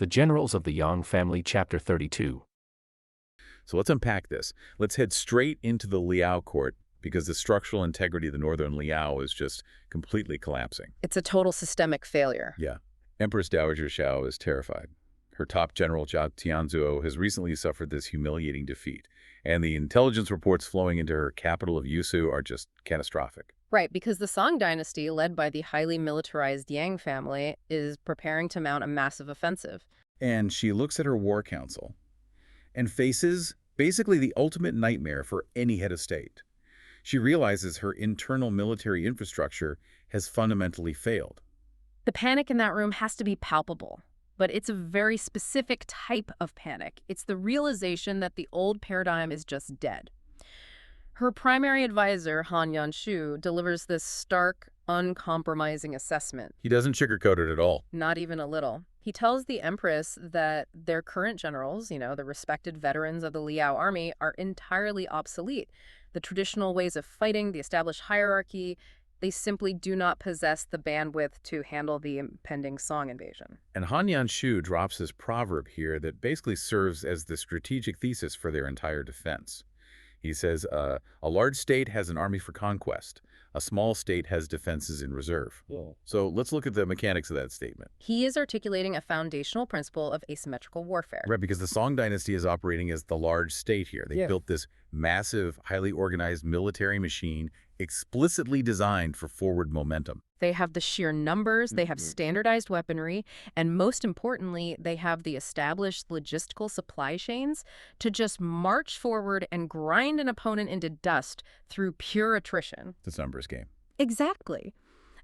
The Generals of the Yang Family, Chapter 32. So let's unpack this. Let's head straight into the Liao court because the structural integrity of the northern Liao is just completely collapsing. It's a total systemic failure. Yeah. Empress Dowager Xiao is terrified. Her top general, Jia Tianzuo, has recently suffered this humiliating defeat, and the intelligence reports flowing into her capital of Yusu are just catastrophic. Right, because the Song dynasty, led by the highly militarized Yang family, is preparing to mount a massive offensive. And she looks at her war council and faces basically the ultimate nightmare for any head of state. She realizes her internal military infrastructure has fundamentally failed. The panic in that room has to be palpable, but it's a very specific type of panic. It's the realization that the old paradigm is just dead. Her primary advisor, Han Yanshu, delivers this stark, uncompromising assessment. He doesn't sugarcoat it at all. Not even a little. He tells the Empress that their current generals, the respected veterans of the Liao army, are entirely obsolete. The traditional ways of fighting, the established hierarchy, they simply do not possess the bandwidth to handle the impending Song invasion. And Han Yanshu drops this proverb here that basically serves as the strategic thesis for their entire defense. He says, a large state has an army for conquest. A small state has defenses in reserve. Yeah. So let's look at the mechanics of that statement. He is articulating a foundational principle of asymmetrical warfare. Right, because the Song dynasty is operating as the large state here. They built this massive, highly organized military machine explicitly designed for forward momentum. They have the sheer numbers, they have standardized weaponry, and most importantly, they have the established logistical supply chains to just march forward and grind an opponent into dust through pure attrition. It's a numbers game. Exactly.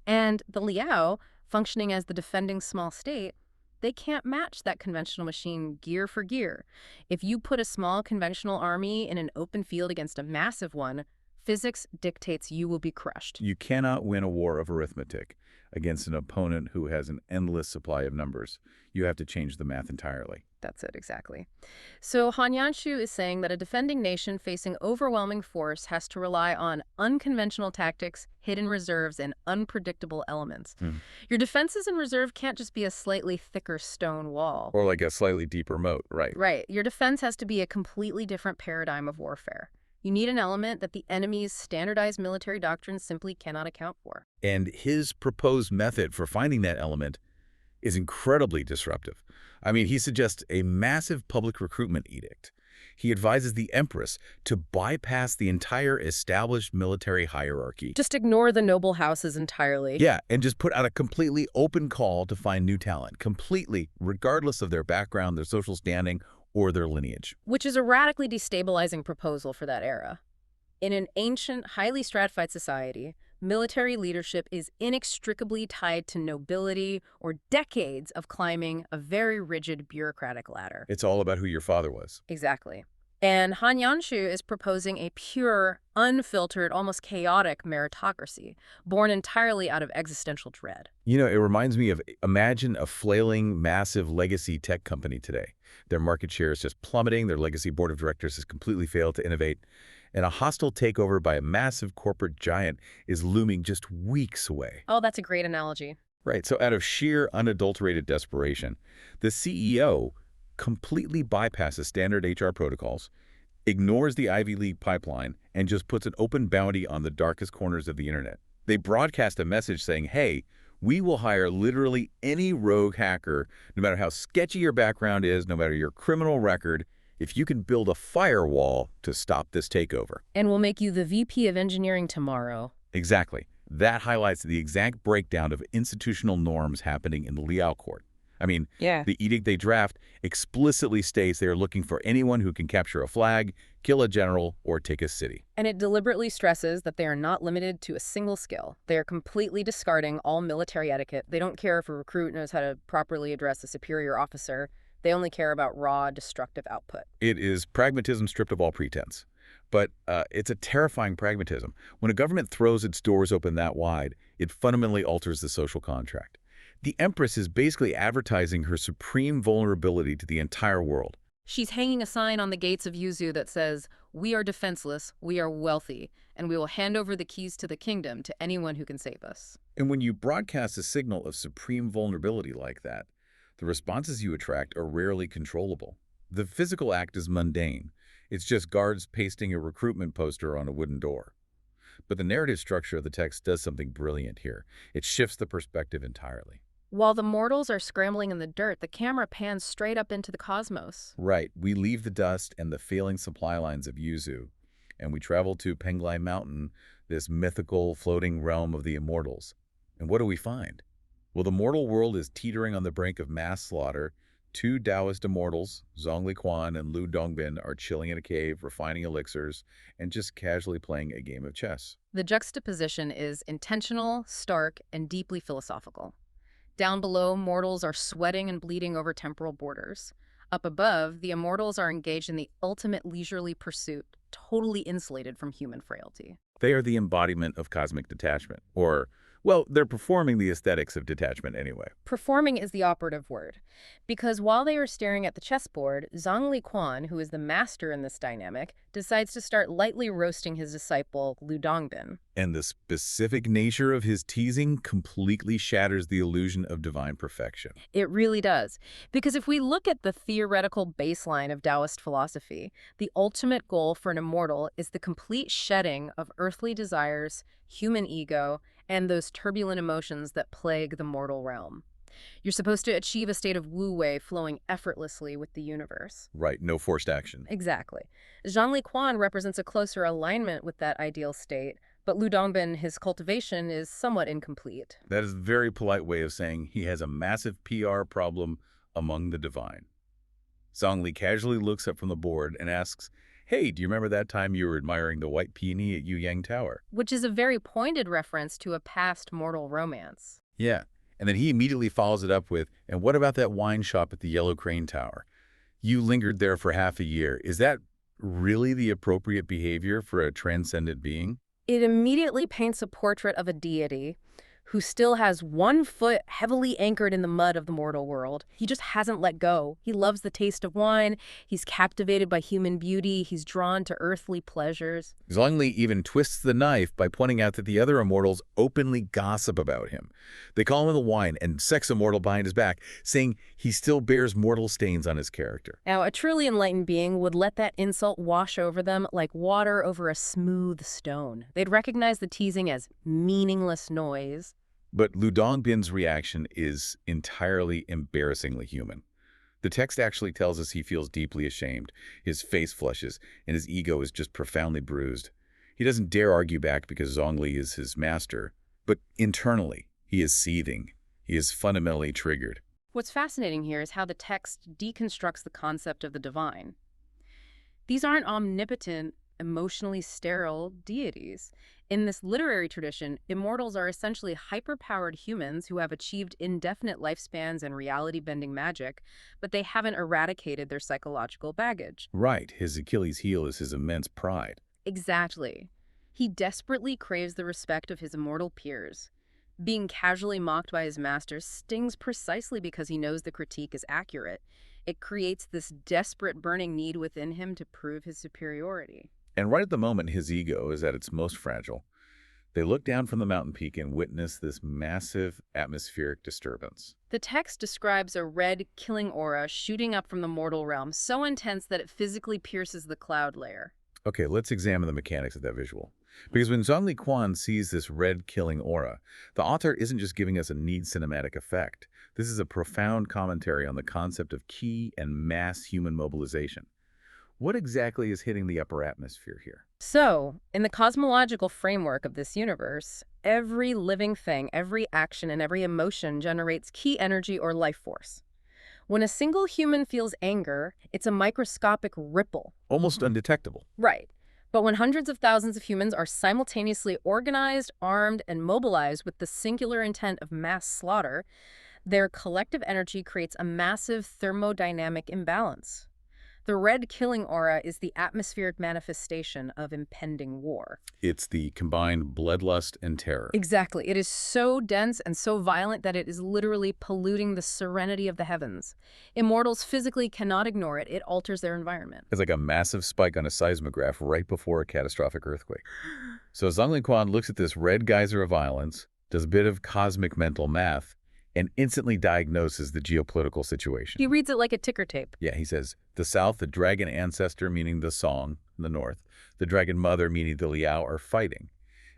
And the Liao, functioning as the defending small state, they can't match that conventional machine gear for gear. If you put a small conventional army in an open field against a massive one, physics dictates you will be crushed. You cannot win a war of arithmetic against an opponent who has an endless supply of numbers. You have to change the math entirely. That's it, exactly. So Han Yanshu is saying that a defending nation facing overwhelming force has to rely on unconventional tactics, hidden reserves, and unpredictable elements. Your defenses in reserve can't just be a slightly thicker stone wall. Or like a slightly deeper moat, right? Right. Your defense has to be a completely different paradigm of warfare. You need an element that the enemy's standardized military doctrines simply cannot account for. And his proposed method for finding that element is incredibly disruptive. I mean, he suggests a massive public recruitment edict. He advises the Empress to bypass the entire established military hierarchy. Just ignore the noble houses entirely. Yeah, and just put out a completely open call to find new talent, completely, regardless of their background, their social standing, or their lineage. Which is a radically destabilizing proposal for that era. In an ancient, highly stratified society, military leadership is inextricably tied to nobility or decades of climbing a very rigid bureaucratic ladder. It's all about who your father was. Exactly. And Han Yanshu is proposing a pure, unfiltered, almost chaotic meritocracy, born entirely out of existential dread. You know, it reminds me of, imagine a flailing, massive legacy tech company today. Their market share is just plummeting, their legacy board of directors has completely failed to innovate, and a hostile takeover by a massive corporate giant is looming just weeks away. Oh, that's a great analogy. Right, so out of sheer, unadulterated desperation, the CEO completely bypasses standard HR protocols, ignores the Ivy League pipeline, and just puts an open bounty on the darkest corners of the internet. They broadcast a message saying, hey, we will hire literally any rogue hacker, no matter how sketchy your background is, no matter your criminal record, if you can build a firewall to stop this takeover. And we'll make you the VP of engineering tomorrow. Exactly. That highlights the exact breakdown of institutional norms happening in the Liao court. I mean, the edict they draft explicitly states they are looking for anyone who can capture a flag, kill a general, or take a city. And it deliberately stresses that they are not limited to a single skill. They are completely discarding all military etiquette. They don't care if a recruit knows how to properly address a superior officer. They only care about raw, destructive output. It is pragmatism stripped of all pretense. But it's a terrifying pragmatism. When a government throws its doors open that wide, it fundamentally alters the social contract. The Empress is basically advertising her supreme vulnerability to the entire world. She's hanging a sign on the gates of Yuzu that says, "We are defenseless, we are wealthy, and we will hand over the keys to the kingdom to anyone who can save us." And when you broadcast a signal of supreme vulnerability like that, The responses you attract are rarely controllable. The physical act is mundane. It's just guards pasting a recruitment poster on a wooden door. But the narrative structure of the text does something brilliant here. It shifts the perspective entirely. While the mortals are scrambling in the dirt, the camera pans straight up into the cosmos. Right, we leave the dust and the failing supply lines of Yuzu, and we travel to Penglai Mountain, this mythical floating realm of the immortals. And what do we find? Well, the mortal world is teetering on the brink of mass slaughter. Two Taoist immortals, Zhongli Quan and Lu Dongbin, are chilling in a cave, refining elixirs, and just casually playing a game of chess. The juxtaposition is intentional, stark, and deeply philosophical. Down below, mortals are sweating and bleeding over temporal borders. Up above, the immortals are engaged in the ultimate leisurely pursuit, totally insulated from human frailty. They are the embodiment of cosmic detachment, or, well, they're performing the aesthetics of detachment anyway. Performing is the operative word, because while they are staring at the chessboard, Zhongli Quan, who is the master in this dynamic, decides to start lightly roasting his disciple, Lu Dongbin. And the specific nature of his teasing completely shatters the illusion of divine perfection. It really does, because if we look at the theoretical baseline of Taoist philosophy, the ultimate goal for an immortal is the complete shedding of earthly desires, human ego, and those turbulent emotions that plague the mortal realm. You're supposed to achieve a state of wu-wei flowing effortlessly with the universe. Right, no forced action. Exactly. Zhongli Quan represents a closer alignment with that ideal state, but Lu Dongbin, his cultivation, is somewhat incomplete. That is a very polite way of saying he has a massive PR problem among the divine. Zhongli casually looks up from the board and asks, "Hey, do you remember that time you were admiring the white peony at Yuyang Tower?" Which is a very pointed reference to a past mortal romance. Yeah, and then he immediately follows it up with, "And what about that wine shop at the Yellow Crane Tower? You lingered there for half a year. Is that really the appropriate behavior for a transcendent being?" It immediately paints a portrait of a deity who still has one foot heavily anchored in the mud of the mortal world. He just hasn't let go. He loves the taste of wine. He's captivated by human beauty. He's drawn to earthly pleasures. Zhongli even twists the knife by pointing out that the other immortals openly gossip about him. They call him the wine and sex immortal behind his back, saying he still bears mortal stains on his character. Now, a truly enlightened being would let that insult wash over them like water over a smooth stone. They'd recognize the teasing as meaningless noise. But Lu Dongbin's reaction is entirely embarrassingly human. The text actually tells us he feels deeply ashamed, his face flushes, and his ego is just profoundly bruised. He doesn't dare argue back because Zhongli is his master, but internally, he is seething. He is fundamentally triggered. What's fascinating here is how the text deconstructs the concept of the divine. These aren't omnipotent, emotionally sterile deities. In this literary tradition, immortals are essentially hyper-powered humans who have achieved indefinite lifespans and reality-bending magic, but they haven't eradicated their psychological baggage. Right, his Achilles heel is his immense pride. Exactly. He desperately craves the respect of his immortal peers. Being casually mocked by his masters stings precisely because he knows the critique is accurate. It creates this desperate burning need within him to prove his superiority. And right at the moment his ego is at its most fragile, they look down from the mountain peak and witness this massive atmospheric disturbance. The text describes a red, killing aura shooting up from the mortal realm, so intense that it physically pierces the cloud layer. Okay, let's examine the mechanics of that visual. Because when Zhongli Quan sees this red killing aura, the author isn't just giving us a neat cinematic effect. This is a profound commentary on the concept of ki and mass human mobilization. What exactly is hitting the upper atmosphere here? So, in the cosmological framework of this universe, every living thing, every action, and every emotion generates ki energy or life force. When a single human feels anger, it's a microscopic ripple. Almost undetectable. Right. But when hundreds of thousands of humans are simultaneously organized, armed, and mobilized with the singular intent of mass slaughter, their collective energy creates a massive thermodynamic imbalance. The red killing aura is the atmospheric manifestation of impending war. It's the combined bloodlust and terror. Exactly. It is so dense and so violent that it is literally polluting the serenity of the heavens. Immortals physically cannot ignore it. It alters their environment. It's like a massive spike on a seismograph right before a catastrophic earthquake. So Zhongli Quan looks at this red geyser of violence, does a bit of cosmic mental math, and instantly diagnoses the geopolitical situation. He reads it like a ticker tape. Yeah, he says, the south, the dragon ancestor, meaning the song, in the north, the dragon mother, meaning the Liao, are fighting.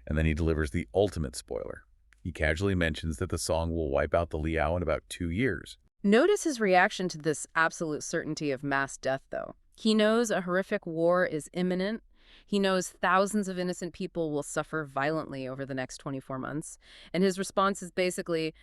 And then he delivers the ultimate spoiler. He casually mentions that the song will wipe out the Liao in about 2 years. Notice his reaction to this absolute certainty of mass death, though. He knows a horrific war is imminent. He knows thousands of innocent people will suffer violently over the next 24 months. And his response is basically,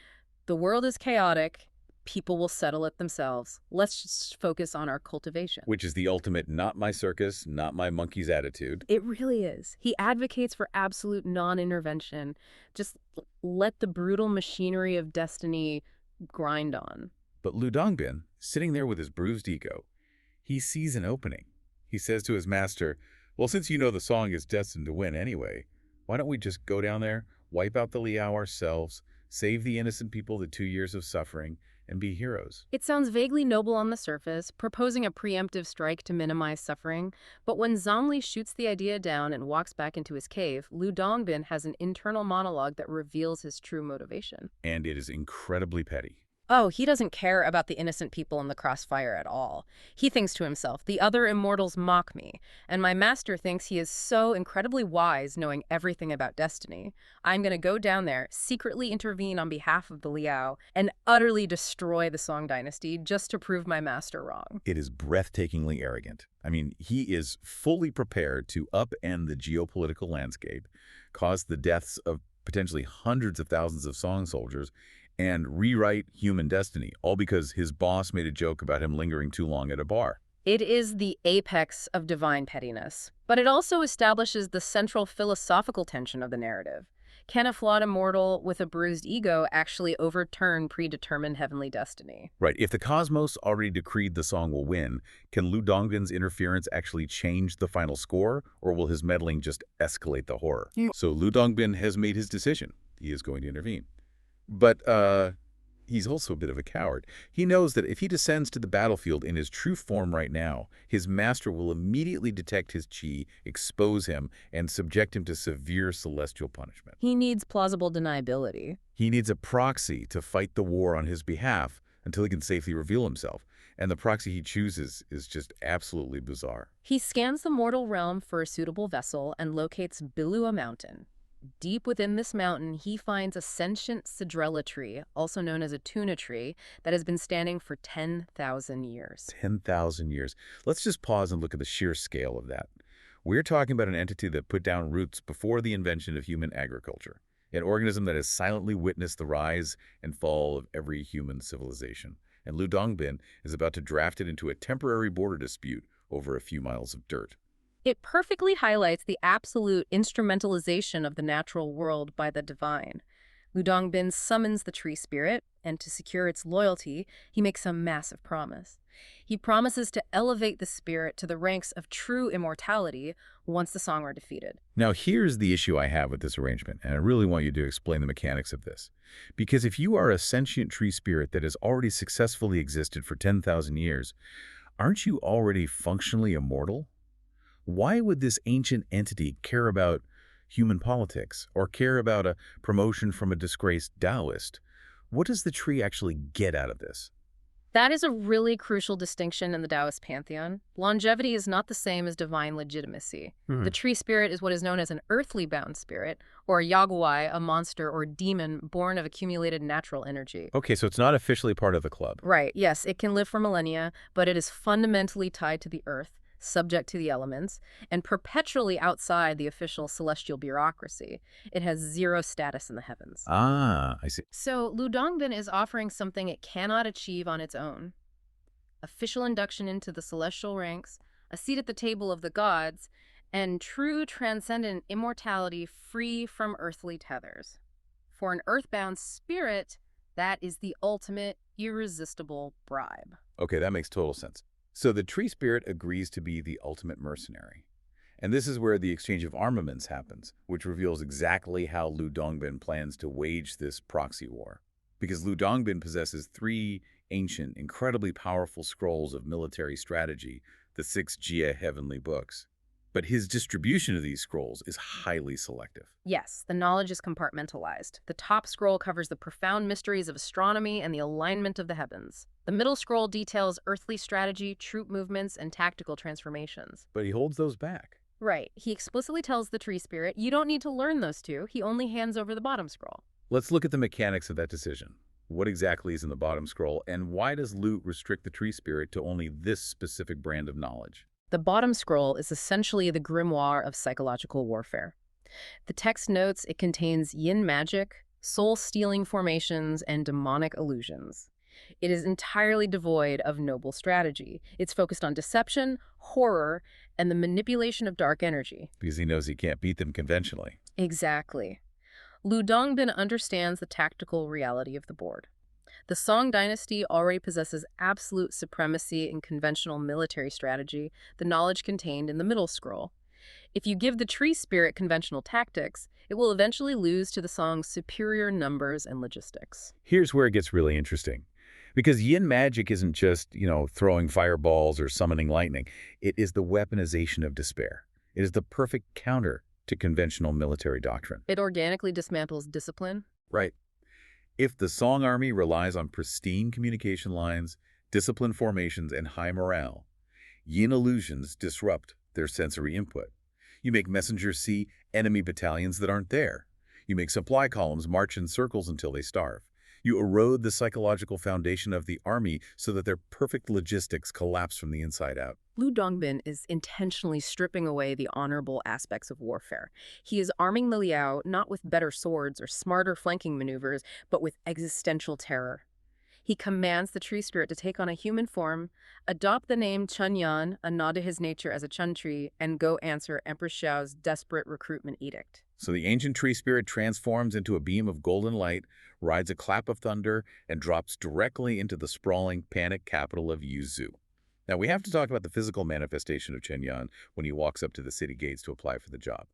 the world is chaotic. People will settle it themselves. Let's just focus on our cultivation. Which is the ultimate not my circus, not my monkey's attitude. It really is. He advocates for absolute non-intervention. Just let the brutal machinery of destiny grind on. But Lu Dongbin, sitting there with his bruised ego, he sees an opening. He says to his master, well, since you know the song is destined to win anyway, why don't we just go down there, wipe out the Liao ourselves, save the innocent people the 2 years of suffering, and be heroes? It sounds vaguely noble on the surface, proposing a preemptive strike to minimize suffering, but when Zhongli shoots the idea down and walks back into his cave, Lu Dongbin has an internal monologue that reveals his true motivation. And it is incredibly petty. Oh, he doesn't care about the innocent people in the crossfire at all. He thinks to himself, the other immortals mock me, and my master thinks he is so incredibly wise knowing everything about destiny. I'm going to go down there, secretly intervene on behalf of the Liao, and utterly destroy the Song dynasty just to prove my master wrong. It is breathtakingly arrogant. I mean, he is fully prepared to upend the geopolitical landscape, cause the deaths of potentially hundreds of thousands of Song soldiers, and rewrite human destiny, all because his boss made a joke about him lingering too long at a bar. It is the apex of divine pettiness, but it also establishes the central philosophical tension of the narrative. Can a flawed immortal with a bruised ego actually overturn predetermined heavenly destiny? Right. If the cosmos already decreed the song will win, can Lu Dongbin's interference actually change the final score, or will his meddling just escalate the horror? So Lu Dongbin has made his decision. He is going to intervene. But he's also a bit of a coward. He knows that if he descends to the battlefield in his true form right now, his master will immediately detect his chi, expose him, and subject him to severe celestial punishment. He needs plausible deniability. He needs a proxy to fight the war on his behalf until he can safely reveal himself. And the proxy he chooses is just absolutely bizarre. He scans the mortal realm for a suitable vessel and locates Bilua Mountain. Deep within this mountain, he finds a sentient cedrela tree, also known as a tuna tree, that has been standing for 10,000 years. 10,000 years. Let's just pause and look at the sheer scale of that. We're talking about an entity that put down roots before the invention of human agriculture, an organism that has silently witnessed the rise and fall of every human civilization. And Lu Dongbin is about to draft it into a temporary border dispute over a few miles of dirt. It perfectly highlights the absolute instrumentalization of the natural world by the divine. Lu Dongbin summons the tree spirit, and to secure its loyalty, he makes a massive promise. He promises to elevate the spirit to the ranks of true immortality once the Song are defeated. Now, here's the issue I have with this arrangement, and I really want you to explain the mechanics of this. Because if you are a sentient tree spirit that has already successfully existed for 10,000 years, aren't you already functionally immortal? Why would this ancient entity care about human politics or care about a promotion from a disgraced Taoist? What does the tree actually get out of this? That is a really crucial distinction in the Taoist pantheon. Longevity is not the same as divine legitimacy. The tree spirit is what is known as an earthly-bound spirit, or a yaguai, a monster or demon born of accumulated natural energy. Okay, so it's not officially part of the club. Right, yes, it can live for millennia, but it is fundamentally tied to the earth, subject to the elements, and perpetually outside the official celestial bureaucracy. It has zero status in the heavens. Ah, I see. So Lu Dongbin is offering something it cannot achieve on its own. Official induction into the celestial ranks, a seat at the table of the gods, and true transcendent immortality free from earthly tethers. For an earthbound spirit, that is the ultimate, irresistible bribe. Okay, that makes total sense. So the tree spirit agrees to be the ultimate mercenary. And this is where the exchange of armaments happens, which reveals exactly how Lu Dongbin plans to wage this proxy war. Because Lu Dongbin possesses 3 ancient, incredibly powerful scrolls of military strategy, the 6 Jia heavenly books. But his distribution of these scrolls is highly selective. Yes, the knowledge is compartmentalized. The top scroll covers the profound mysteries of astronomy and the alignment of the heavens. The middle scroll details earthly strategy, troop movements, and tactical transformations. But he holds those back. Right. He explicitly tells the tree spirit, you don't need to learn those two. He only hands over the bottom scroll. Let's look at the mechanics of that decision. What exactly is in the bottom scroll, and why does Loot restrict the tree spirit to only this specific brand of knowledge? The bottom scroll is essentially the grimoire of psychological warfare. The text notes it contains yin magic, soul-stealing formations, and demonic illusions. It is entirely devoid of noble strategy. It's focused on deception, horror, and the manipulation of dark energy. Because he knows he can't beat them conventionally. Exactly. Lu Dongbin understands the tactical reality of the board. The Song dynasty already possesses absolute supremacy in conventional military strategy, the knowledge contained in the middle scroll. If you give the tree spirit conventional tactics, it will eventually lose to the Song's superior numbers and logistics. Here's where it gets really interesting. Because yin magic isn't just, throwing fireballs or summoning lightning. It is the weaponization of despair. It is the perfect counter to conventional military doctrine. It organically dismantles discipline. Right. If the Song army relies on pristine communication lines, disciplined formations, and high morale, yin illusions disrupt their sensory input. You make messengers see enemy battalions that aren't there. You make supply columns march in circles until they starve. You erode the psychological foundation of the army so that their perfect logistics collapse from the inside out. Lu Dongbin is intentionally stripping away the honorable aspects of warfare. He is arming the Liao not with better swords or smarter flanking maneuvers, but with existential terror. He commands the tree spirit to take on a human form, adopt the name Chunyan, a nod to his nature as a chun tree, and go answer Empress Xiao's desperate recruitment edict. So the ancient tree spirit transforms into a beam of golden light, rides a clap of thunder, and drops directly into the sprawling, panicked capital of Yuzhou. Now, we have to talk about the physical manifestation of Chen Yan when he walks up to the city gates to apply for the job,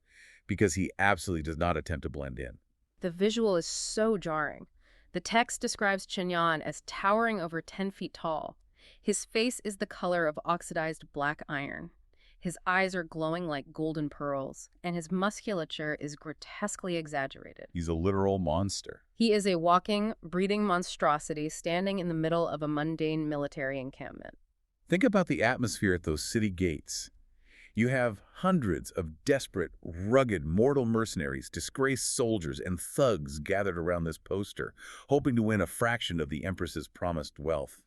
because he absolutely does not attempt to blend in. The visual is so jarring. The text describes Chen Yan as towering over 10 feet tall. His face is the color of oxidized black iron. His eyes are glowing like golden pearls, and his musculature is grotesquely exaggerated. He's a literal monster. He is a walking, breathing monstrosity standing in the middle of a mundane military encampment. Think about the atmosphere at those city gates. You have hundreds of desperate, rugged, mortal mercenaries, disgraced soldiers, and thugs gathered around this poster, hoping to win a fraction of the Empress's promised wealth.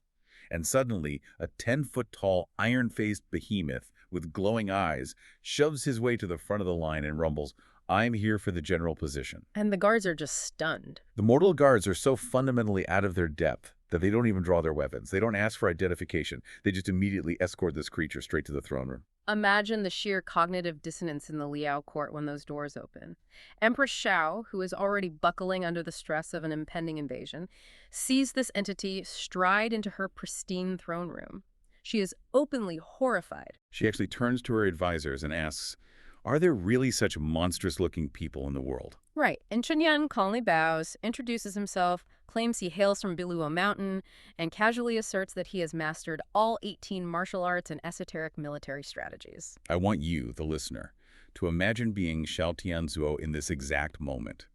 And suddenly, a 10-foot-tall, iron-faced behemoth with glowing eyes shoves his way to the front of the line and rumbles, "I'm here for the general position." And the guards are just stunned. The mortal guards are so fundamentally out of their depth that they don't even draw their weapons. They don't ask for identification. They just immediately escort this creature straight to the throne room. Imagine the sheer cognitive dissonance in the Liao court when those doors open. Empress Xiao, who is already buckling under the stress of an impending invasion, sees this entity stride into her pristine throne room. She is openly horrified. She actually turns to her advisors and asks, "Are there really such monstrous-looking people in the world?" Right, and Chen Yan calmly bows, introduces himself, claims he hails from Biluo Mountain, and casually asserts that he has mastered all 18 martial arts and esoteric military strategies. I want you, the listener, to imagine being Xiao Tianzuo in this exact moment.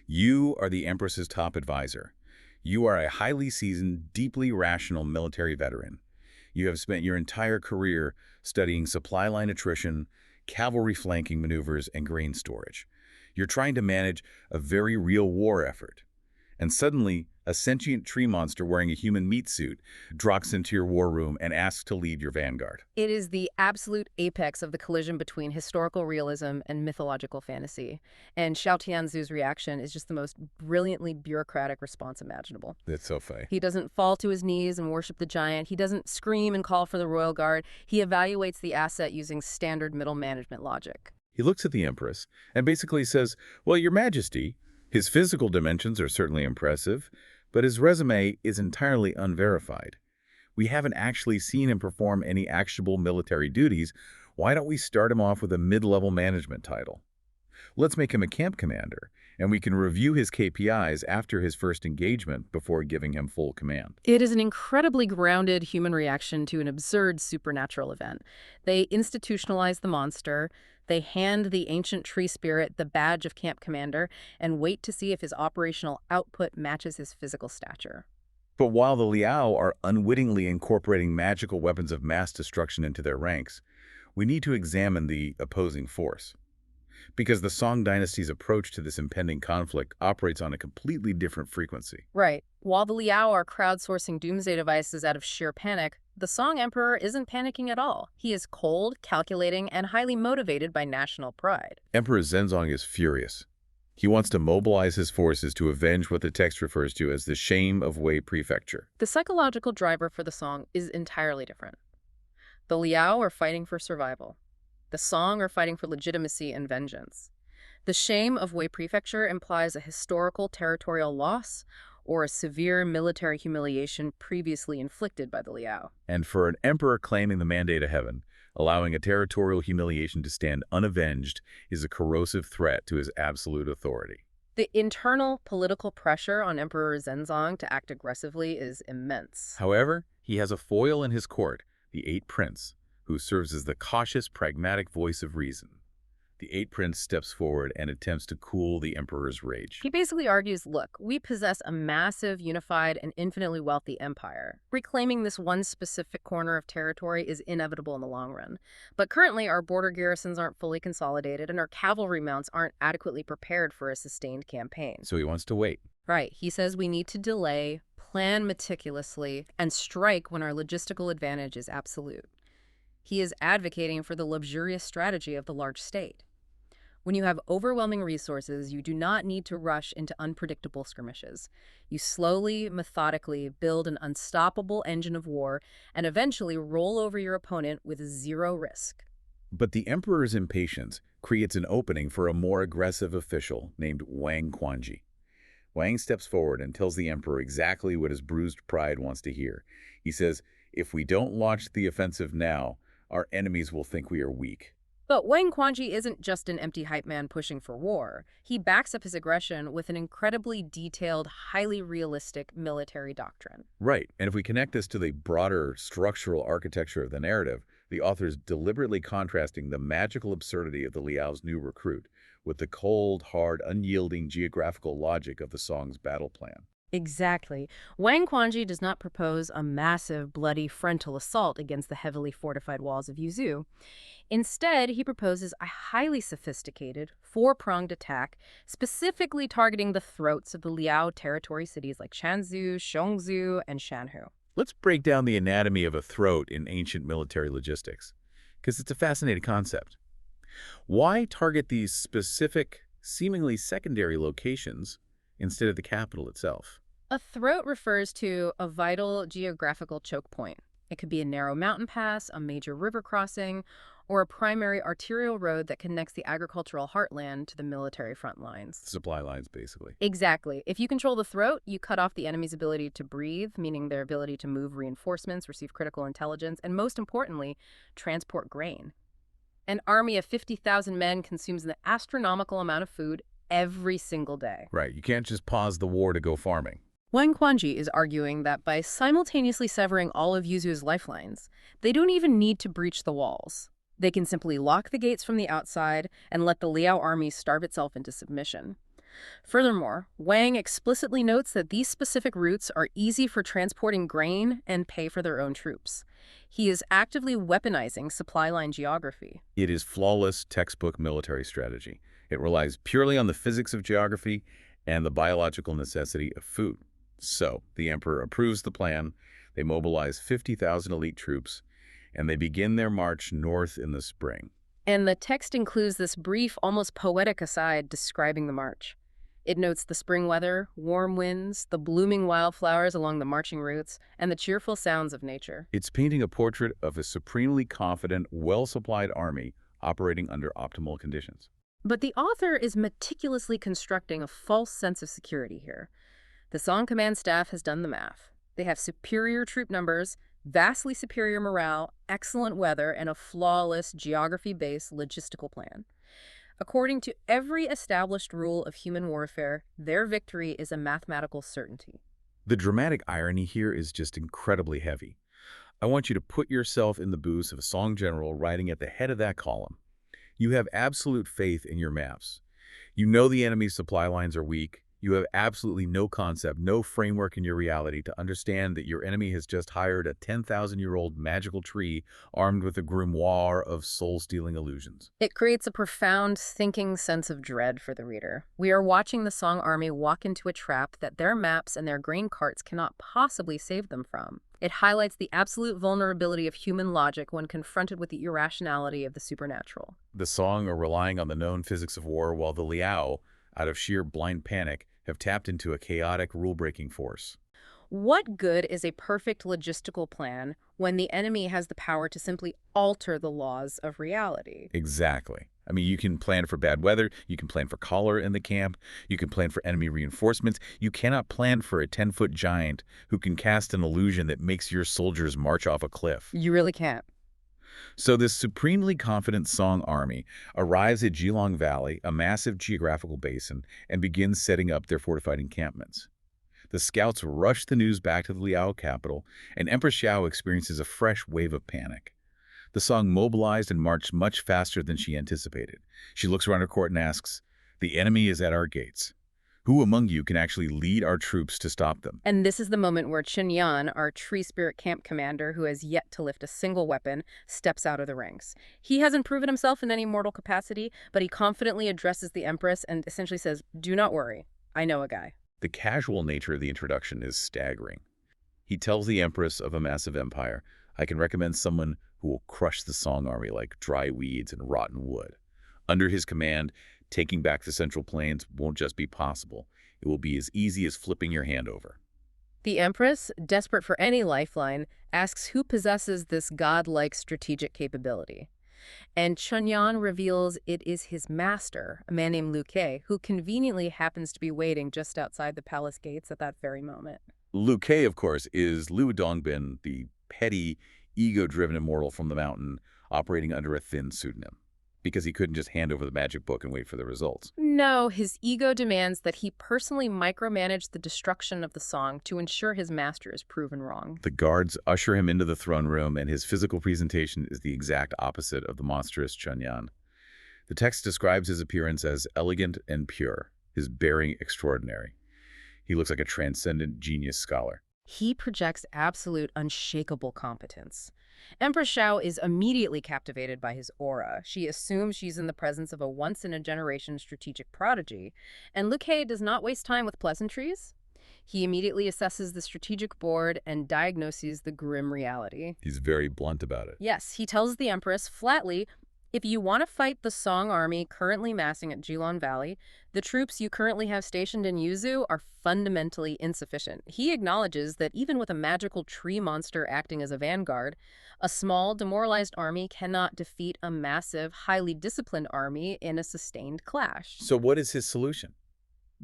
You are the Empress's top advisor. You are a highly seasoned, deeply rational military veteran. You have spent your entire career studying supply line attrition, cavalry flanking maneuvers, and grain storage. You're trying to manage a very real war effort. And suddenly, a sentient tree monster wearing a human meat suit drops into your war room and asks to lead your vanguard. It is the absolute apex of the collision between historical realism and mythological fantasy. And Xiao Tianzu's reaction is just the most brilliantly bureaucratic response imaginable. That's so funny. He doesn't fall to his knees and worship the giant. He doesn't scream and call for the royal guard. He evaluates the asset using standard middle management logic. He looks at the Empress and basically says, "Well, Your Majesty, his physical dimensions are certainly impressive, but his resume is entirely unverified. We haven't actually seen him perform any actionable military duties. Why don't we start him off with a mid-level management title? Let's make him a camp commander, And we can review his KPIs after his first engagement before giving him full command. It is an incredibly grounded human reaction to an absurd supernatural event. They institutionalize the monster, they hand the ancient tree spirit the badge of camp commander, and wait to see if his operational output matches his physical stature. But while the Liao are unwittingly incorporating magical weapons of mass destruction into their ranks, we need to examine the opposing force. Because the Song dynasty's approach to this impending conflict operates on a completely different frequency. Right. While the Liao are crowdsourcing doomsday devices out of sheer panic, the Song Emperor isn't panicking at all. He is cold, calculating, and highly motivated by national pride. Emperor Zenzong is furious. He wants to mobilize his forces to avenge what the text refers to as the shame of Wei Prefecture. The psychological driver for the Song is entirely different. The Liao are fighting for survival. The Song are fighting for legitimacy and vengeance. The shame of Wei Prefecture implies a historical territorial loss or a severe military humiliation previously inflicted by the Liao. And for an emperor claiming the mandate of heaven, allowing a territorial humiliation to stand unavenged is a corrosive threat to his absolute authority. The internal political pressure on Emperor Zenzong to act aggressively is immense. However, he has a foil in his court, the Eight Prince, who serves as the cautious, pragmatic voice of reason. The Eight Prince steps forward and attempts to cool the emperor's rage. He basically argues, look, we possess a massive, unified, and infinitely wealthy empire. Reclaiming this one specific corner of territory is inevitable in the long run. But currently, our border garrisons aren't fully consolidated, and our cavalry mounts aren't adequately prepared for a sustained campaign. So he wants to wait. Right. He says we need to delay, plan meticulously, and strike when our logistical advantage is absolute. He is advocating for the luxurious strategy of the large state. When you have overwhelming resources, you do not need to rush into unpredictable skirmishes. You slowly, methodically build an unstoppable engine of war and eventually roll over your opponent with zero risk. But the emperor's impatience creates an opening for a more aggressive official named Wang Quanji. Wang steps forward and tells the emperor exactly what his bruised pride wants to hear. He says, if we don't launch the offensive now, our enemies will think we are weak. But Wang Quanji isn't just an empty hype man pushing for war. He backs up his aggression with an incredibly detailed, highly realistic military doctrine. Right, and if we connect this to the broader structural architecture of the narrative, the author's deliberately contrasting the magical absurdity of the Liao's new recruit with the cold, hard, unyielding geographical logic of the Song's battle plan. Exactly. Wang Quanji does not propose a massive, bloody frontal assault against the heavily fortified walls of Yuzhou. Instead, he proposes a highly sophisticated, four-pronged attack, specifically targeting the throats of the Liao territory cities like Shanzhou, Xiongzhou, and Shanhu. Let's break down the anatomy of a throat in ancient military logistics, because it's a fascinating concept. Why target these specific, seemingly secondary locations instead of the capital itself? A throat refers to a vital geographical choke point. It could be a narrow mountain pass, a major river crossing, or a primary arterial road that connects the agricultural heartland to the military front lines. Supply lines, basically. Exactly. If you control the throat, you cut off the enemy's ability to breathe, meaning their ability to move reinforcements, receive critical intelligence, and most importantly, transport grain. An army of 50,000 men consumes an astronomical amount of food every single day. Right, you can't just pause the war to go farming. Wang Quanji is arguing that by simultaneously severing all of Yuzhu's lifelines, they don't even need to breach the walls. They can simply lock the gates from the outside and let the Liao army starve itself into submission. Furthermore, Wang explicitly notes that these specific routes are easy for transporting grain and pay for their own troops. He is actively weaponizing supply line geography. It is flawless textbook military strategy. It relies purely on the physics of geography and the biological necessity of food. So, the emperor approves the plan, they mobilize 50,000 elite troops, and they begin their march north in the spring. And the text includes this brief, almost poetic aside describing the march. It notes the spring weather, warm winds, the blooming wildflowers along the marching routes, and the cheerful sounds of nature. It's painting a portrait of a supremely confident, well-supplied army operating under optimal conditions. But the author is meticulously constructing a false sense of security here. The Song command staff has done the math. They have superior troop numbers, vastly superior morale, excellent weather, and a flawless geography-based logistical plan. According to every established rule of human warfare, their victory is a mathematical certainty. The dramatic irony here is just incredibly heavy. I want you to put yourself in the boots of a Song general riding at the head of that column. You have absolute faith in your maps. You know the enemy's supply lines are weak. You have absolutely no concept, no framework in your reality to understand that your enemy has just hired a 10,000-year-old magical tree armed with a grimoire of soul-stealing illusions. It creates a profound, thinking sense of dread for the reader. We are watching the Song army walk into a trap that their maps and their grain carts cannot possibly save them from. It highlights the absolute vulnerability of human logic when confronted with the irrationality of the supernatural. The Song are relying on the known physics of war, while the Liao, out of sheer blind panic, have tapped into a chaotic rule-breaking force. What good is a perfect logistical plan when the enemy has the power to simply alter the laws of reality? Exactly. I mean, you can plan for bad weather, you can plan for cholera in the camp, you can plan for enemy reinforcements. You cannot plan for a 10-foot giant who can cast an illusion that makes your soldiers march off a cliff. You really can't. So this supremely confident Song army arrives at Jilong Valley, a massive geographical basin, and begins setting up their fortified encampments. The scouts rush the news back to the Liao capital, and Empress Xiao experiences a fresh wave of panic. The Song mobilized and marched much faster than she anticipated. She looks around her court and asks, "The enemy is at our gates. Who among you can actually lead our troops to stop them?" And this is the moment where Chen Yan, our tree spirit camp commander who has yet to lift a single weapon, steps out of the ranks. He hasn't proven himself in any mortal capacity, but he confidently addresses the Empress and essentially says, "Do not worry, I know a guy." The casual nature of the introduction is staggering. He tells the Empress of a massive empire, "I can recommend someone who will crush the Song army like dry weeds and rotten wood." Under his command, taking back the Central Plains won't just be possible. It will be as easy as flipping your hand over. The Empress, desperate for any lifeline, asks who possesses this godlike strategic capability. And Chunyan reveals it is his master, a man named Liu Ke, who conveniently happens to be waiting just outside the palace gates at that very moment. Liu Ke, of course, is Liu Dongbin, the petty, ego-driven immortal from the mountain, operating under a thin pseudonym, because he couldn't just hand over the magic book and wait for the results. No, his ego demands that he personally micromanage the destruction of the Song to ensure his master is proven wrong. The guards usher him into the throne room, and his physical presentation is the exact opposite of the monstrous Chunyan. The text describes his appearance as elegant and pure, his bearing extraordinary. He looks like a transcendent genius scholar. He projects absolute, unshakable competence. Empress Xiao is immediately captivated by his aura. She assumes she's in the presence of a once-in-a-generation strategic prodigy, and Liu Ke does not waste time with pleasantries. He immediately assesses the strategic board and diagnoses the grim reality. He's very blunt about it. Yes, he tells the Empress flatly, if you want to fight the Song army currently massing at Jilong Valley, the troops you currently have stationed in Yuzu are fundamentally insufficient. He acknowledges that even with a magical tree monster acting as a vanguard, a small, demoralized army cannot defeat a massive, highly disciplined army in a sustained clash. So what is his solution?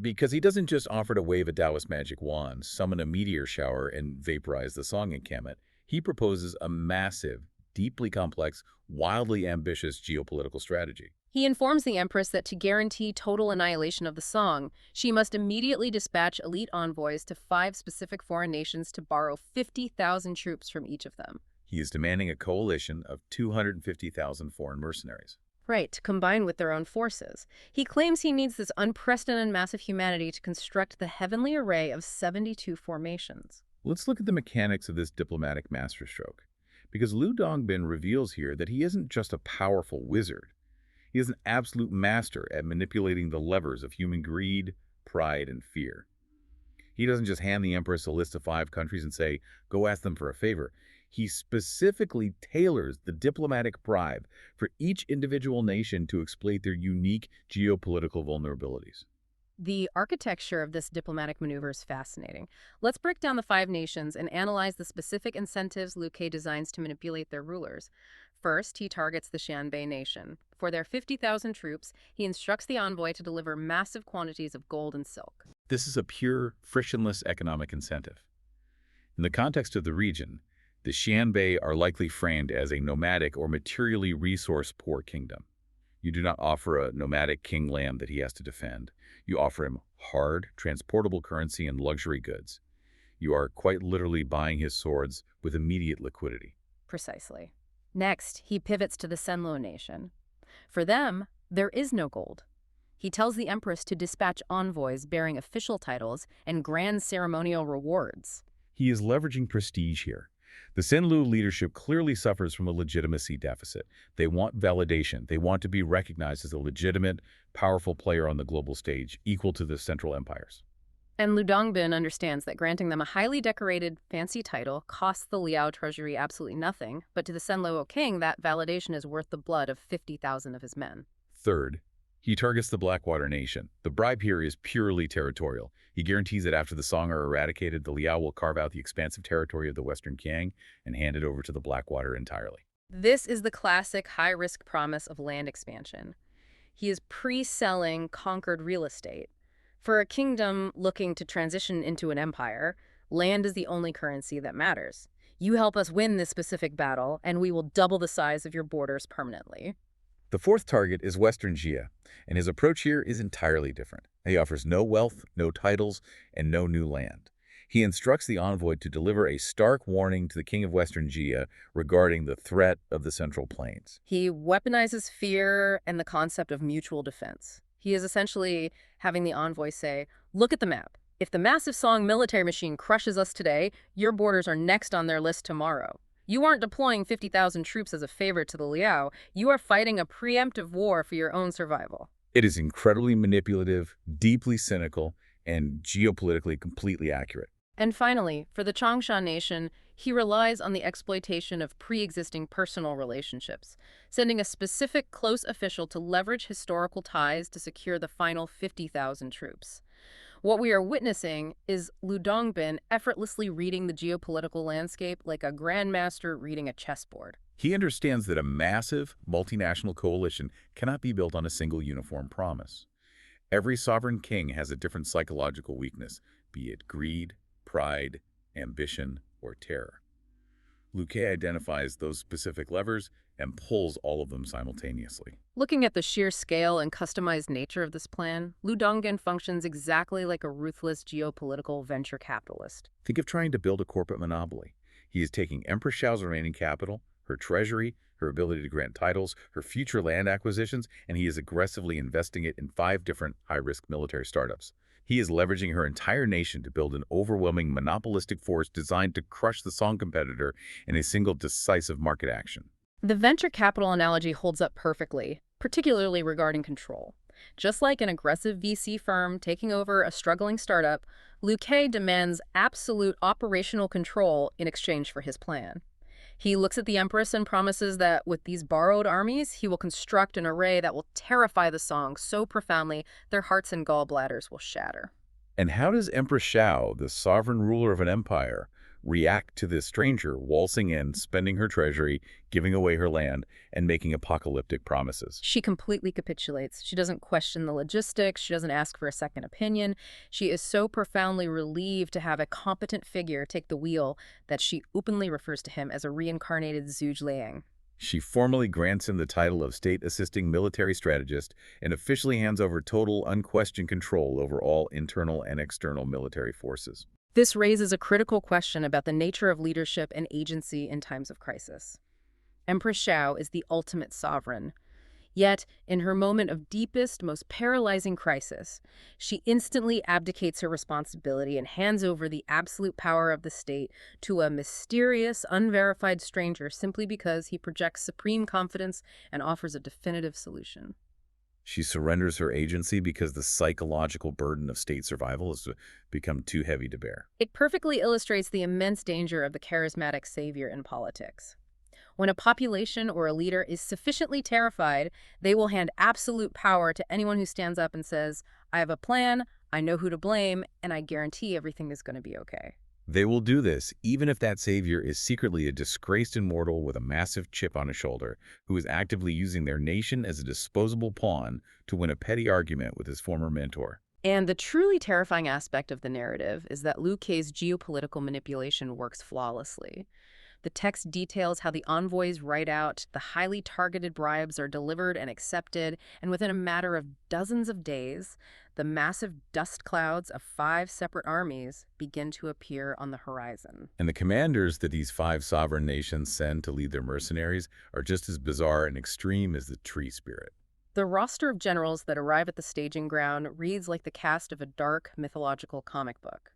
Because he doesn't just offer to wave a Taoist magic wand, summon a meteor shower, and vaporize the Song encampment. He proposes a massive, deeply complex, wildly ambitious geopolitical strategy. He informs the Empress that to guarantee total annihilation of the Song, she must immediately dispatch elite envoys to 5 specific foreign nations to borrow 50,000 troops from each of them. He is demanding a coalition of 250,000 foreign mercenaries. Right, to combine with their own forces. He claims he needs this unprecedented mass of humanity to construct the heavenly array of 72 formations. Let's look at the mechanics of this diplomatic masterstroke. Because Liu Dongbin reveals here that he isn't just a powerful wizard. He is an absolute master at manipulating the levers of human greed, pride, and fear. He doesn't just hand the Empress a list of 5 countries and say, go ask them for a favor. He specifically tailors the diplomatic bribe for each individual nation to exploit their unique geopolitical vulnerabilities. The architecture of this diplomatic maneuver is fascinating. Let's break down the 5 nations and analyze the specific incentives Liu Ke designs to manipulate their rulers. First, he targets the Xianbei nation. For their 50,000 troops, he instructs the envoy to deliver massive quantities of gold and silk. This is a pure, frictionless economic incentive. In the context of the region, the Xianbei are likely framed as a nomadic or materially resource-poor kingdom. You do not offer a nomadic king lamb that he has to defend. You offer him hard, transportable currency and luxury goods. You are quite literally buying his swords with immediate liquidity. Precisely. Next, he pivots to the Senlo nation. For them, there is no gold. He tells the Empress to dispatch envoys bearing official titles and grand ceremonial rewards. He is leveraging prestige here. The Senlu leadership clearly suffers from a legitimacy deficit. They want validation. They want to be recognized as a legitimate, powerful player on the global stage, equal to the Central Empires. And Dongbin understands that granting them a highly decorated, fancy title costs the Liao treasury absolutely nothing, but to the Senlo king, that validation is worth the blood of 50,000 of his men. Third, he targets the Blackwater Nation. The bribe here is purely territorial. He guarantees that after the Song are eradicated, the Liao will carve out the expansive territory of the Western Kiang and hand it over to the Blackwater entirely. This is the classic high-risk promise of land expansion. He is pre-selling conquered real estate. For a kingdom looking to transition into an empire, land is the only currency that matters. You help us win this specific battle, and we will double the size of your borders permanently. The fourth target is Western Jia, and his approach here is entirely different. He offers no wealth, no titles, and no new land. He instructs the envoy to deliver a stark warning to the king of Western Jia regarding the threat of the Central Plains. He weaponizes fear and the concept of mutual defense. He is essentially having the envoy say, look at the map. If the massive Song military machine crushes us today, your borders are next on their list tomorrow. You aren't deploying 50,000 troops as a favor to the Liao. You are fighting a preemptive war for your own survival. It is incredibly manipulative, deeply cynical, and geopolitically completely accurate. And finally, for the Changsha nation, he relies on the exploitation of pre-existing personal relationships, sending a specific close official to leverage historical ties to secure the final 50,000 troops. What we are witnessing is Dongbin effortlessly reading the geopolitical landscape like a grandmaster reading a chessboard. He understands that a massive, multinational coalition cannot be built on a single uniform promise. Every sovereign king has a different psychological weakness, be it greed, pride, ambition, or terror. Luke identifies those specific levers and pulls all of them simultaneously. Looking at the sheer scale and customized nature of this plan, Dongbin functions exactly like a ruthless geopolitical venture capitalist. Think of trying to build a corporate monopoly. He is taking Empress Xiao's remaining capital, her treasury, her ability to grant titles, her future land acquisitions, and he is aggressively investing it in 5 different high-risk military startups. He is leveraging her entire nation to build an overwhelming monopolistic force designed to crush the Song competitor in a single decisive market action. The venture capital analogy holds up perfectly, particularly regarding control. Just like an aggressive VC firm taking over a struggling startup, Luke demands absolute operational control in exchange for his plan. He looks at the Empress and promises that with these borrowed armies, he will construct an array that will terrify the Song so profoundly their hearts and gallbladders will shatter. And how does Empress Xiao, the sovereign ruler of an empire, react to this stranger waltzing in, spending her treasury, giving away her land, and making apocalyptic promises? She completely capitulates. She doesn't question the logistics. She doesn't ask for a second opinion. She is so profoundly relieved to have a competent figure take the wheel that she openly refers to him as a reincarnated Zhuge Liang. She formally grants him the title of state-assisting military strategist and officially hands over total, unquestioned control over all internal and external military forces. This raises a critical question about the nature of leadership and agency in times of crisis. Empress Xiao is the ultimate sovereign. Yet, in her moment of deepest, most paralyzing crisis, she instantly abdicates her responsibility and hands over the absolute power of the state to a mysterious, unverified stranger simply because he projects supreme confidence and offers a definitive solution. She surrenders her agency because the psychological burden of state survival has become too heavy to bear. It perfectly illustrates the immense danger of the charismatic savior in politics. When a population or a leader is sufficiently terrified, they will hand absolute power to anyone who stands up and says, I have a plan, I know who to blame, and I guarantee everything is going to be okay. They will do this even if that savior is secretly a disgraced immortal with a massive chip on his shoulder who is actively using their nation as a disposable pawn to win a petty argument with his former mentor. And the truly terrifying aspect of the narrative is that Liu Kei's geopolitical manipulation works flawlessly. The text details how the envoys write out, the highly targeted bribes are delivered and accepted, and within a matter of dozens of days, the massive dust clouds of 5 separate armies begin to appear on the horizon. And the commanders that these 5 sovereign nations send to lead their mercenaries are just as bizarre and extreme as the tree spirit. The roster of generals that arrive at the staging ground reads like the cast of a dark mythological comic book.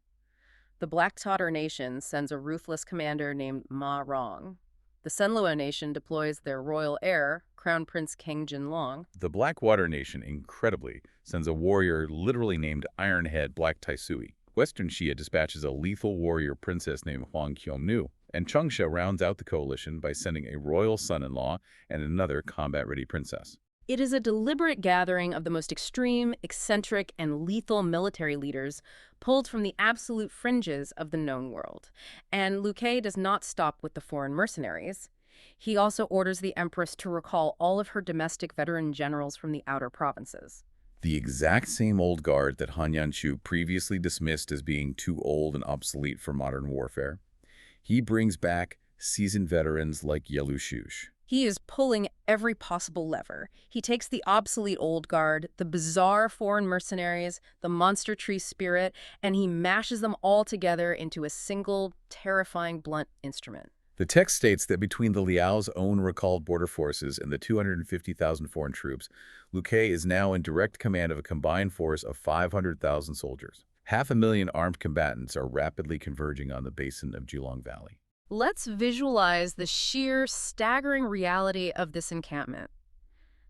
The Black Tatar nation sends a ruthless commander named Ma Rong. The Senluo nation deploys their royal heir, Crown Prince King Jinlong. The Blackwater nation, incredibly, sends a warrior literally named Ironhead Black Taisui. Western Xia dispatches a lethal warrior princess named Huang Qiongnu, and Changsha rounds out the coalition by sending a royal son-in-law and another combat-ready princess. It is a deliberate gathering of the most extreme, eccentric, and lethal military leaders pulled from the absolute fringes of the known world. And Liu Ke does not stop with the foreign mercenaries. He also orders the Empress to recall all of her domestic veteran generals from the outer provinces. The exact same old guard that Han Yanshu previously dismissed as being too old and obsolete for modern warfare. He brings back seasoned veterans like Yelu Shush. He is pulling every possible lever. He takes the obsolete old guard, the bizarre foreign mercenaries, the monster tree spirit, and he mashes them all together into a single, terrifying, blunt instrument. The text states that between the Liao's own recalled border forces and the 250,000 foreign troops, Liu Ke is now in direct command of a combined force of 500,000 soldiers. 500,000 armed combatants are rapidly converging on the basin of Jilong Valley. Let's visualize the sheer, staggering reality of this encampment.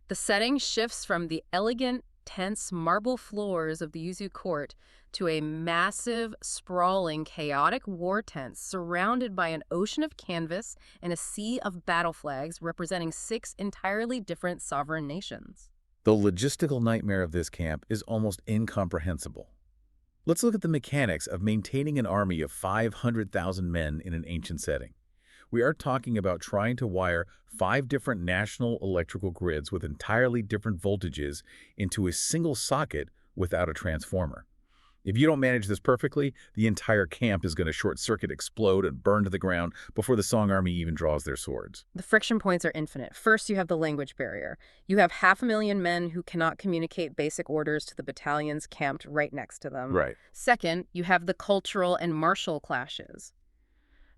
The setting shifts from the elegant, tense marble floors of the Yuzu court to a massive, sprawling, chaotic war tent surrounded by an ocean of canvas and a sea of battle flags representing 6 entirely different sovereign nations. The logistical nightmare of this camp is almost incomprehensible. Let's look at the mechanics of maintaining an army of 500,000 men in an ancient setting. We are talking about trying to wire 5 different national electrical grids with entirely different voltages into a single socket without a transformer. If you don't manage this perfectly, the entire camp is going to short-circuit, explode, and burn to the ground before the Song army even draws their swords. The friction points are infinite. First, you have the language barrier. You have 500,000 men who cannot communicate basic orders to the battalions camped right next to them. Right. Second, you have the cultural and martial clashes.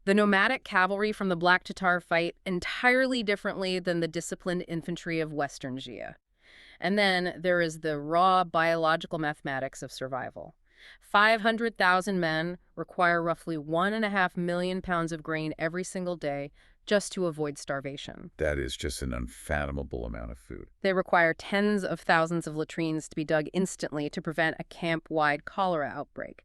The nomadic cavalry from the Black Tatar fight entirely differently than the disciplined infantry of Western Xia. And then there is the raw biological mathematics of survival. 500,000 men require roughly 1.5 million pounds of grain every single day just to avoid starvation. That is just an unfathomable amount of food. They require tens of thousands of latrines to be dug instantly to prevent a camp-wide cholera outbreak.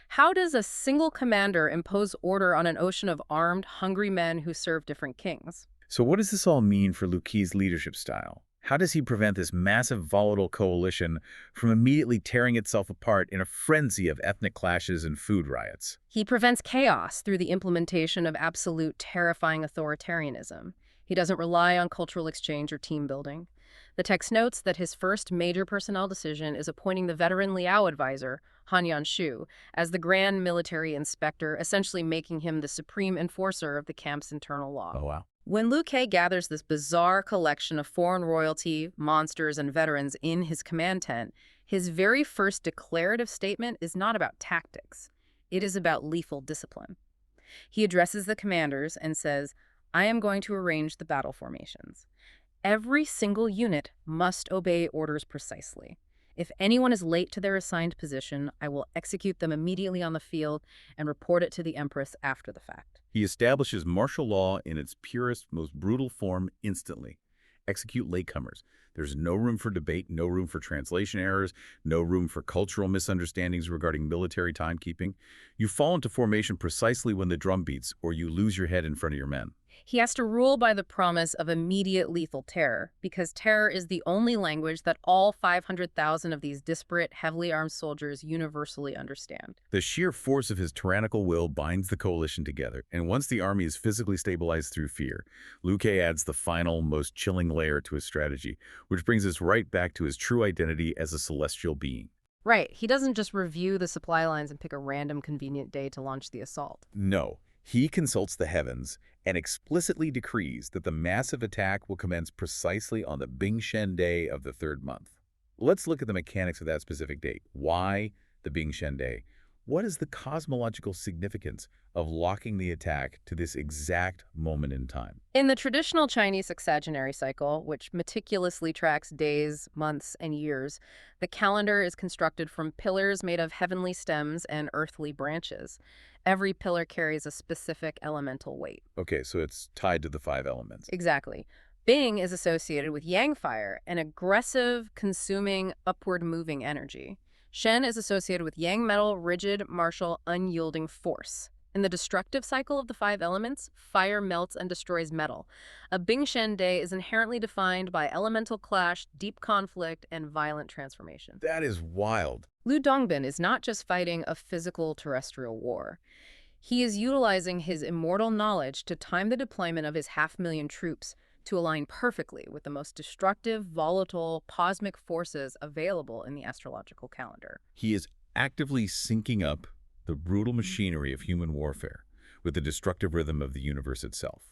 How does a single commander impose order on an ocean of armed, hungry men who serve different kings? So what does this all mean for Liu Ke's leadership style? How does he prevent this massive volatile coalition from immediately tearing itself apart in a frenzy of ethnic clashes and food riots? He prevents chaos through the implementation of absolute, terrifying authoritarianism. He doesn't rely on cultural exchange or team building. The text notes that his first major personnel decision is appointing the veteran Liao advisor, Han Yanshu, as the grand military inspector, essentially making him the supreme enforcer of the camp's internal law. Oh, wow. When Liu Ke gathers this bizarre collection of foreign royalty, monsters, and veterans in his command tent, his very first declarative statement is not about tactics. It is about lethal discipline. He addresses the commanders and says, "I am going to arrange the battle formations. Every single unit must obey orders precisely. If anyone is late to their assigned position, I will execute them immediately on the field and report it to the Empress after the fact." He establishes martial law in its purest, most brutal form instantly. Execute latecomers. There's no room for debate, no room for translation errors, no room for cultural misunderstandings regarding military timekeeping. You fall into formation precisely when the drum beats, or you lose your head in front of your men. He has to rule by the promise of immediate lethal terror, because terror is the only language that all 500,000 of these disparate, heavily armed soldiers universally understand. The sheer force of his tyrannical will binds the coalition together, and once the army is physically stabilized through fear, Liu Ke adds the final, most chilling layer to his strategy, which brings us right back to his true identity as a celestial being. Right. He doesn't just review the supply lines and pick a random convenient day to launch the assault. No. He consults the heavens, and explicitly decrees that the massive attack will commence precisely on the Bingshen day of the third month. Let's look at the mechanics of that specific date. Why the Bingshen day? What is the cosmological significance of locking the attack to this exact moment in time? In the traditional Chinese sexagenary cycle, which meticulously tracks days, months, and years, the calendar is constructed from pillars made of heavenly stems and earthly branches. Every pillar carries a specific elemental weight. Okay, so it's tied to the 5 elements. Exactly. Bing is associated with yang fire, an aggressive, consuming, upward-moving energy. Shen is associated with yang metal, rigid, martial, unyielding force. In the destructive cycle of the 5 elements, fire melts and destroys metal. A Bingshen day is inherently defined by elemental clash, deep conflict, and violent transformation. That is wild. Liu Dongbin is not just fighting a physical terrestrial war. He is utilizing his immortal knowledge to time the deployment of his 500,000 troops to align perfectly with the most destructive, volatile, cosmic forces available in the astrological calendar. He is actively syncing up the brutal machinery of human warfare with the destructive rhythm of the universe itself.